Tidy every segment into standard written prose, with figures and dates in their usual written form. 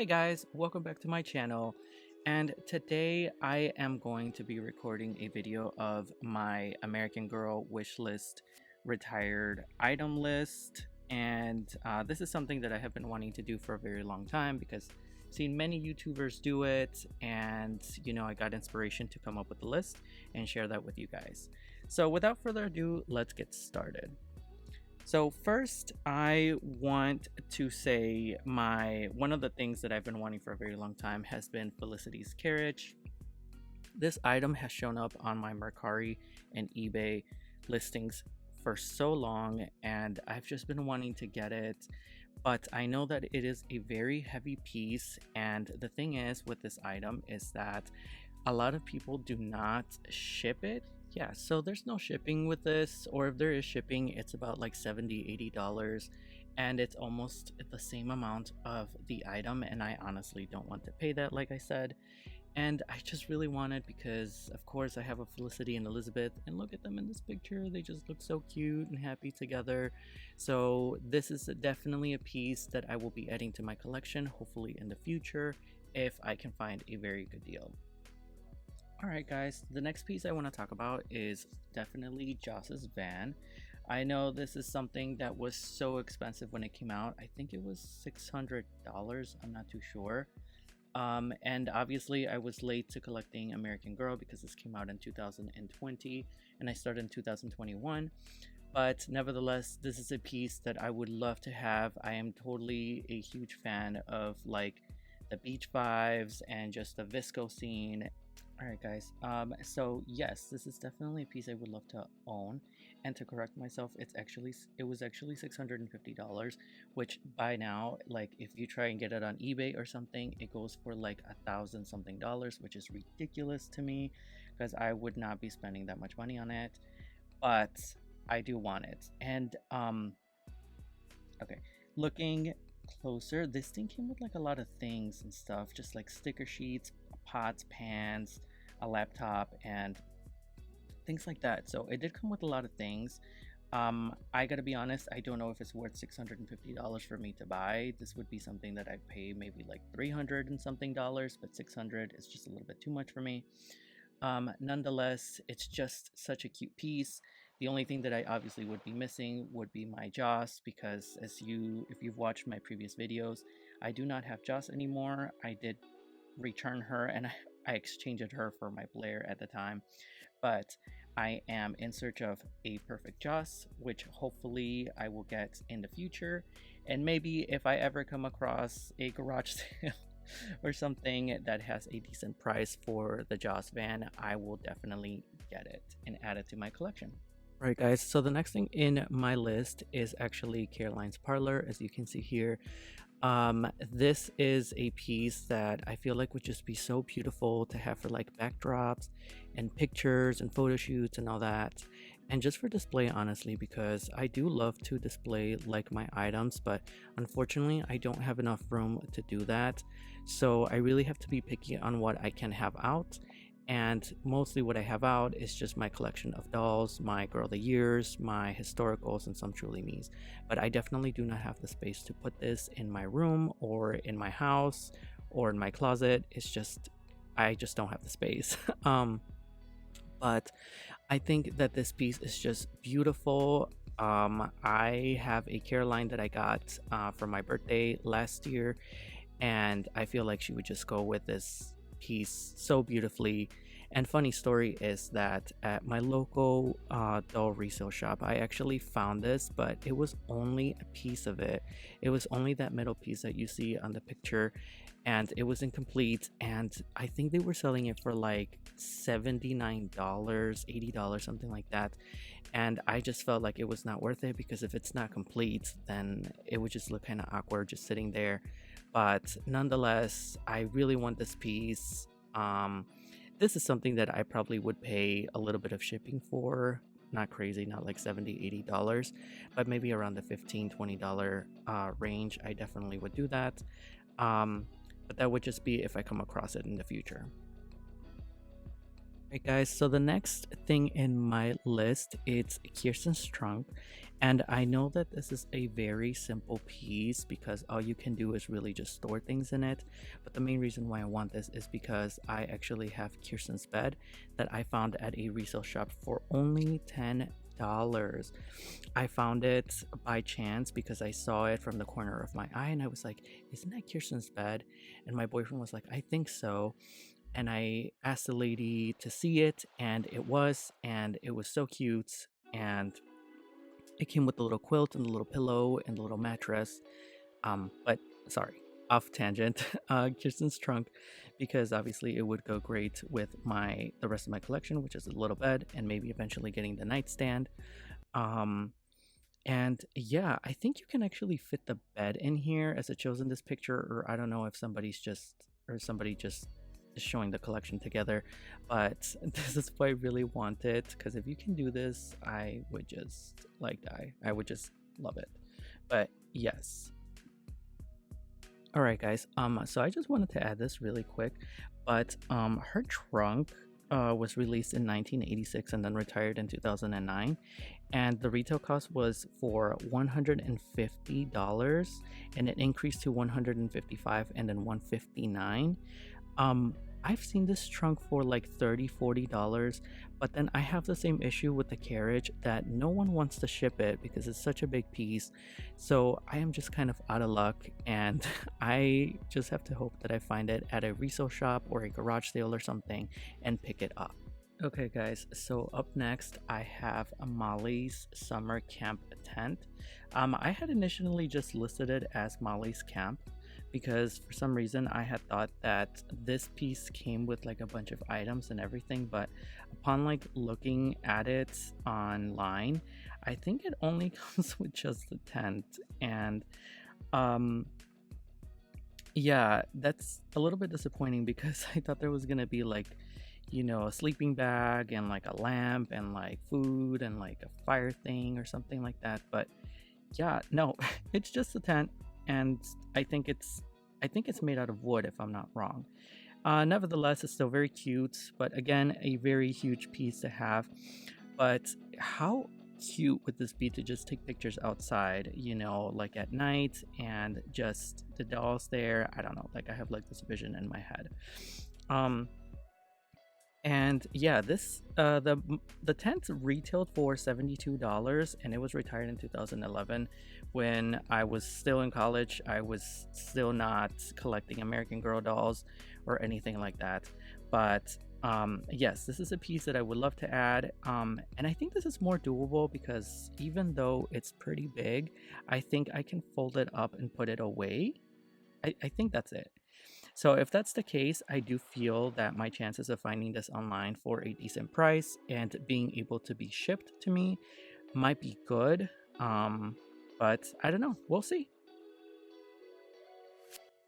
Hey guys, welcome back to my channel, and today I am going to be recording a video of my American Girl wishlist retired item list. And this is something that I have been wanting to do for a very long time because I've seen many YouTubers do it, and I got inspiration to come up with the list and share that with you guys. So without further ado, let's get started. So first, I want to say one of the things that I've been wanting for a very long time has been Felicity's Carriage. This item has shown up on my Mercari and eBay listings for so long, and I've just been wanting to get it, but I know that it is a very heavy piece, and the thing is with this item is that a lot of people do not ship it. Yeah, so there's no shipping with this, or if there is shipping, it's about like $70-$80, and it's almost the same amount of the item, and I honestly don't want to pay that, like I said. And I just really wanted, because of course I have a Felicity and Elizabeth, and look at them in this picture, they just look so cute and happy together. So this is definitely a piece that I will be adding to my collection, hopefully in the future, if I can find a very good deal. Alright guys, the next piece I want to talk about is definitely Joss's van. I know this is something that was so expensive when it came out. I think it was $600, I'm not too sure. And obviously I was late to collecting American Girl because this came out in 2020 and I started in 2021. But nevertheless, this is a piece that I would love to have. I am totally a huge fan of like the beach vibes and just the visco scene. Alright guys, so yes, this is definitely a piece I would love to own, and to correct myself, it was actually $650, which by now, like if you try and get it on eBay or something, it goes for like $1,000 something, which is ridiculous to me because I would not be spending that much money on it, but I do want it. And okay, looking closer, this thing came with like a lot of things and stuff, just like sticker sheets, pots, pans, a laptop, and things like that. So it did come with a lot of things. I gotta be honest, I don't know if it's worth $650 for me to buy. This would be something that I'd pay maybe like $300 and something, but $600 is just a little bit too much for me. Nonetheless, it's just such a cute piece. The only thing that I obviously would be missing would be my Joss, because if you've watched my previous videos, I do not have Joss anymore. I did return her, and I exchanged her for my Blair at the time, but I am in search of a perfect Joss, which hopefully I will get in the future. And maybe if I ever come across a garage sale or something that has a decent price for the Joss van, I will definitely get it and add it to my collection. Right guys, so the next thing in my list is actually Caroline's Parlor, as you can see here. This is a piece that I feel like would just be so beautiful to have for like backdrops and pictures and photo shoots and all that, and just for display, honestly, because I do love to display like my items, but unfortunately I don't have enough room to do that, so I really have to be picky on what I can have out. And mostly what I have out is just my collection of dolls, my Girl of the Years, my historicals, and some Truly Me's. But I definitely do not have the space to put this in my room or in my house or in my closet. I just don't have the space. But I think that this piece is just beautiful. I have a Caroline that I got for my birthday last year, and I feel like she would just go with this piece so beautifully. And funny story is that at my local doll resale shop, I actually found this, but it was only a piece of it. It was only that middle piece that you see on the picture, and it was incomplete, and I think they were selling it for like $79, $80, something like that. And I just felt like it was not worth it, because if it's not complete, then it would just look kind of awkward just sitting there. But nonetheless, I really want this piece. This is something that I probably would pay a little bit of shipping for. Not crazy, not like $70-$80, but maybe around the $15-$20 range. I definitely would do that. But that would just be if I come across it in the future. Right, guys, so the next thing in my list, it's Kirsten's Trunk. And I know that this is a very simple piece because all you can do is really just store things in it. But the main reason why I want this is because I actually have Kirsten's bed that I found at a resale shop for only $10. I found it by chance because I saw it from the corner of my eye and I was like, isn't that Kirsten's bed? And my boyfriend was like, I think so. And I asked the lady to see it, and it was so cute. And it came with the little quilt and the little pillow and the little mattress. But sorry, off tangent. Kirsten's Trunk, because obviously it would go great with the rest of my collection, which is a little bed and maybe eventually getting the nightstand. Um, and yeah, I think you can actually fit the bed in here as it shows in this picture, or I don't know if somebody just is showing the collection together, but this is what I really wanted because if you can do this, I would just like die. I would just love it. But yes. All right, guys. So I just wanted to add this really quick, but her trunk was released in 1986 and then retired in 2009, and the retail cost was for $150, and it increased to $155 and then $159. I've seen this trunk for like $30-$40, but then I have the same issue with the carriage that no one wants to ship it because it's such a big piece. So I am just kind of out of luck, and I just have to hope that I find it at a resale shop or a garage sale or something and pick it up. Okay, guys, so up next I have Molly's summer camp tent. I had initially just listed it as Molly's camp because for some reason I had thought that this piece came with like a bunch of items and everything, but upon like looking at it online, I think it only comes with just the tent. And yeah, that's a little bit disappointing because I thought there was gonna be like, a sleeping bag and like a lamp and like food and like a fire thing or something like that. But yeah, no, it's just a tent, and I think it's made out of wood if I'm not wrong. Nevertheless, it's still very cute, but again, a very huge piece to have. But how cute would this be to just take pictures outside, like at night and just the dolls there? I don't know, like I have like this vision in my head. And yeah, this the tent retailed for $72, and it was retired in 2011. When I was still in college, I was still not collecting American Girl dolls or anything like that. But yes, this is a piece that I would love to add. And I think this is more doable because even though it's pretty big, I think I can fold it up and put it away. I think that's it. So if that's the case, I do feel that my chances of finding this online for a decent price and being able to be shipped to me might be good. But I don't know. We'll see.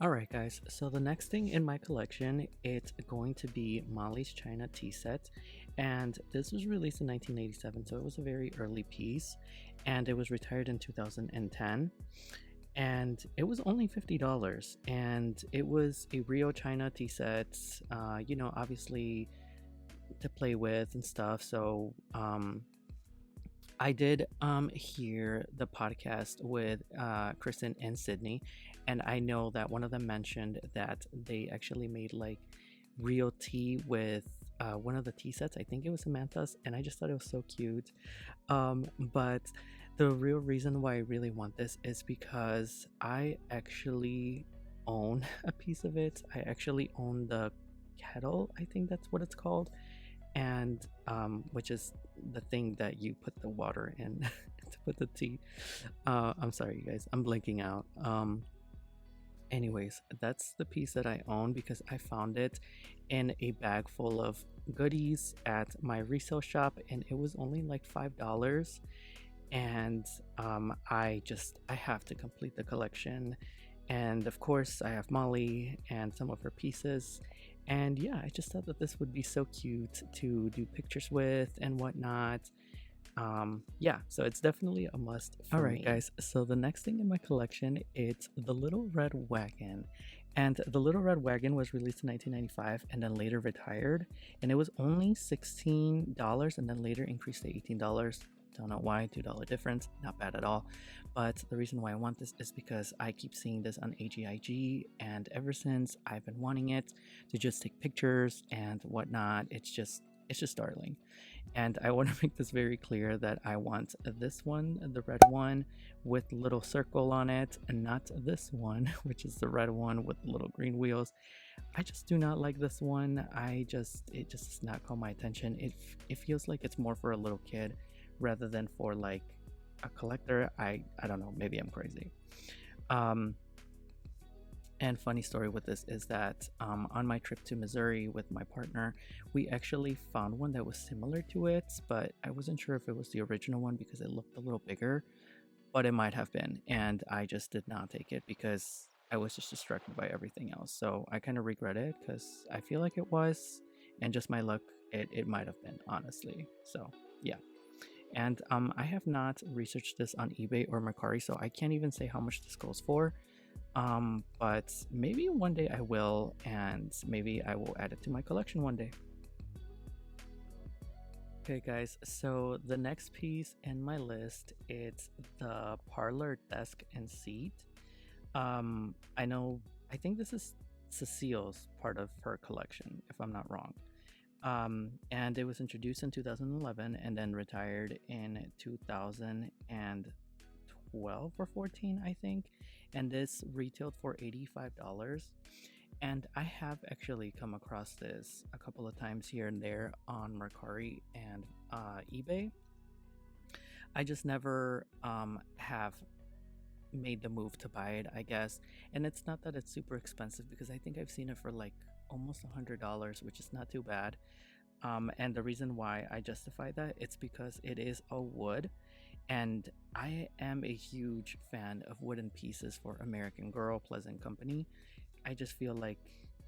Alright, guys, so the next thing in my collection, it's going to be Molly's China tea set. And this was released in 1987, so it was a very early piece. And it was retired in 2010. And it was only $50, and it was a Rio China tea set, obviously to play with and stuff. So I did hear the podcast with Kristen and Sydney, and I know that one of them mentioned that they actually made like Rio tea with one of the tea sets. I think it was Samantha's, and I just thought it was so cute. But the real reason why I really want this is because I actually own a piece of it. I actually own the kettle, I think that's what it's called, and which is the thing that you put the water in to put the tea. I'm sorry, you guys, I'm blinking out. Anyways, that's the piece that I own because I found it in a bag full of goodies at my resale shop, and it was only like $5. And I have to complete the collection. And of course I have Molly and some of her pieces, and yeah, I just thought that this would be so cute to do pictures with and whatnot. Yeah, so it's definitely a must for me. All right, guys, so the next thing in my collection, it's the little Red Wagon. And the Little Red Wagon was released in 1995 and then later retired. And it was only $16 and then later increased to $18. Don't know why, $2 difference, not bad at all. But the reason why I want this is because I keep seeing this on AGIG, and ever since I've been wanting it to just take pictures and whatnot. It's just darling. And I want to make this very clear that I want this one, the red one with little circle on it, and not this one, which is the red one with little green wheels. I just do not like this one. It just does not call my attention. It feels like it's more for a little kid rather than for like a collector. I don't know, maybe I'm crazy. And funny story with this is that on my trip to Missouri with my partner, we actually found one that was similar to it, but I wasn't sure if it was the original one because it looked a little bigger, but it might have been. And I just did not take it because I was just distracted by everything else. So I kind of regret it because I feel like it was, and just my luck, it might have been, honestly. So yeah. And I have not researched this on eBay or Mercari, so I can't even say how much this goes for. But maybe one day I will, and maybe I will add it to my collection one day. Okay guys, so the next piece in my list, it's the Parlor desk and seat. I think this is Cecile's part of her collection, if I'm not wrong. And it was introduced in 2011 and then retired in 2012 or 14, I think. And this retailed for $85. And I have actually come across this a couple of times here and there on Mercari and eBay. I just never have made the move to buy it, I guess. And it's not that it's super expensive because I think I've seen it for like almost $100, which is not too bad. And the reason why I justify that, it's because it is a wood, and I am a huge fan of wooden pieces for American Girl, Pleasant Company. I just feel like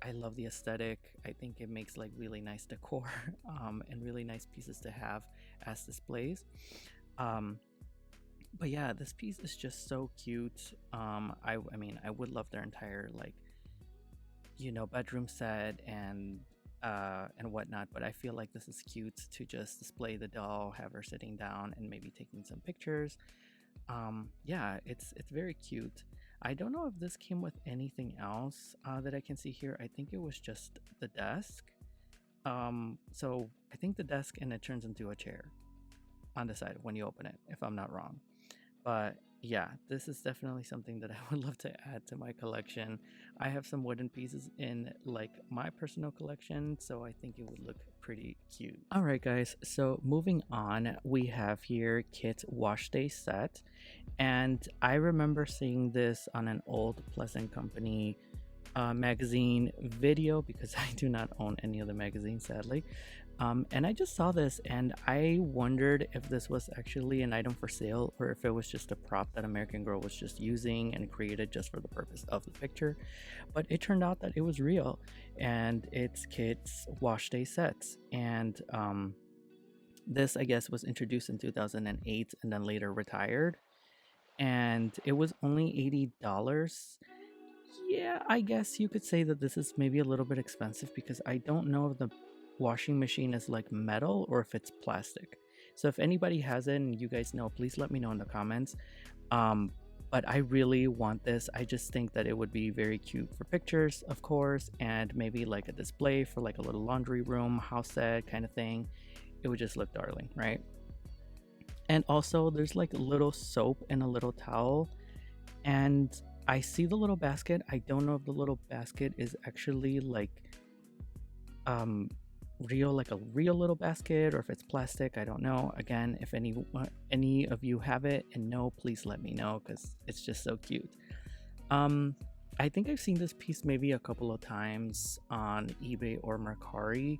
I love the aesthetic. I think it makes like really nice decor and really nice pieces to have as displays. But yeah, this piece is just so cute. I mean, I would love their entire like, bedroom set and whatnot, but I feel like this is cute to just display the doll, have her sitting down and maybe taking some pictures. Yeah, it's very cute. I don't know if this came with anything else that I can see here. I think it was just the desk. So I think the desk, and it turns into a chair on the side when you open it, if I'm not wrong. But yeah, this is definitely something that I would love to add to my collection. I have some wooden pieces in like my personal collection, so I think it would look pretty cute. All right guys, so moving on, we have here Kit's wash day set, and I remember seeing this on an old Pleasant Company magazine video because I do not own any of the magazines, sadly. And I just saw this and I wondered if this was actually an item for sale or if it was just a prop that American Girl was just using and created just for the purpose of the picture. But it turned out that it was real, and it's Kit's wash day sets. And this, I guess, was introduced in 2008 and then later retired. And it was only $80. Yeah, I guess you could say that this is maybe a little bit expensive because I don't know if the washing machine is like metal or if it's plastic. So if anybody has it and you guys know, please let me know in the comments. But I really want this. I just think that it would be very cute for pictures, of course, and maybe like a display for like a little laundry room, house set kind of thing. It would just look darling, right? And also there's like a little soap and a little towel, and I see the little basket. I don't know if the little basket is actually like real, like a real little basket, or if it's plastic. I don't know. Again, if any of you have it and know, please let me know because it's just so cute. I think I've seen this piece maybe a couple of times on eBay or Mercari,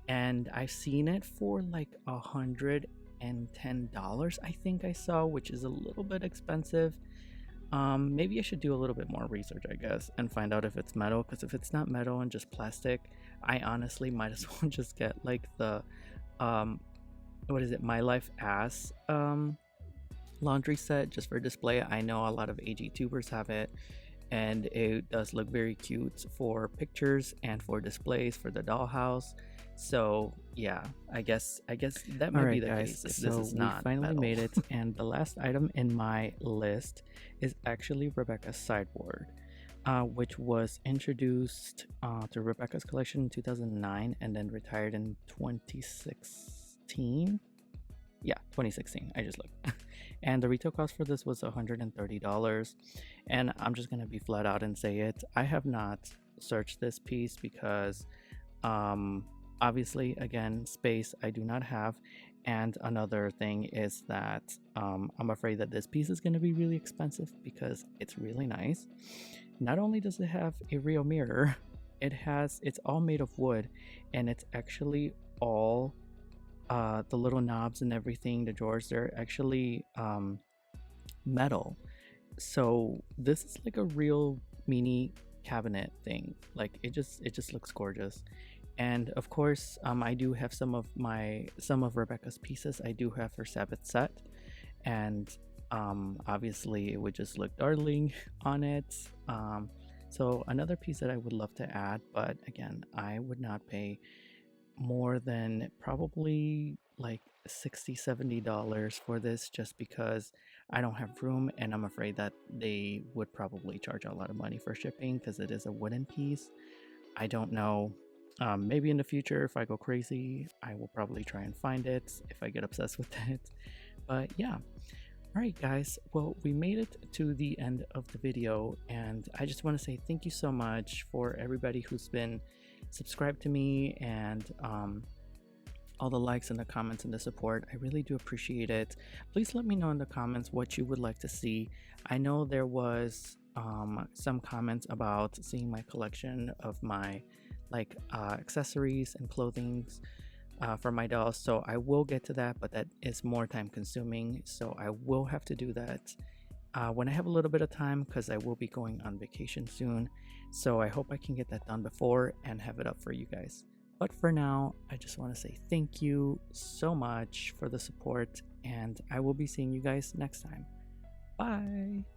and I've seen it for like $110, I think I saw, which is a little bit expensive. Maybe I should do a little bit more research, I guess, and find out if it's metal, because if it's not metal and just plastic, I honestly might as well just get like the what is it, My Life Ass laundry set just for display. I know a lot of AG tubers have it, and it does look very cute for pictures and for displays for the dollhouse. So yeah, I guess that might be the case if this is not we finally metal. made it, and the last item in my list is actually Rebecca's sideboard, which was introduced to Rebecca's collection in 2009 and then retired in 2016. Yeah, 2016. I just looked. And the retail cost for this was $130. And I'm just going to be flat out and say it. I have not searched this piece because obviously, again, space I do not have. And another thing is that I'm afraid that this piece is going to be really expensive because it's really nice. Not only does it have a real mirror, it's all made of wood, and it's actually all the little knobs and everything, the drawers, they're actually metal. So this is like a real mini cabinet thing. Like it just looks gorgeous. And of course, I do have some of Rebecca's pieces. I do have her Sabbath set, and obviously it would just look darling on it. So another piece that I would love to add, but again, I would not pay more than probably like $60-$70 for this, just because I don't have room, and I'm afraid that they would probably charge a lot of money for shipping because it is a wooden piece. I don't know. Maybe in the future, if I go crazy, I will probably try and find it if I get obsessed with it. But yeah. Alright guys, well, we made it to the end of the video, and I just want to say thank you so much for everybody who's been subscribed to me, and all the likes and the comments and the support. I really do appreciate it. Please let me know in the comments what you would like to see. I know there was some comments about seeing my collection of my accessories and clothing for my dolls, so I will get to that, but that is more time consuming, so I will have to do that when I have a little bit of time, because I will be going on vacation soon. So I hope I can get that done before and have it up for you guys. But for now, I just want to say thank you so much for the support, and I will be seeing you guys next time. Bye!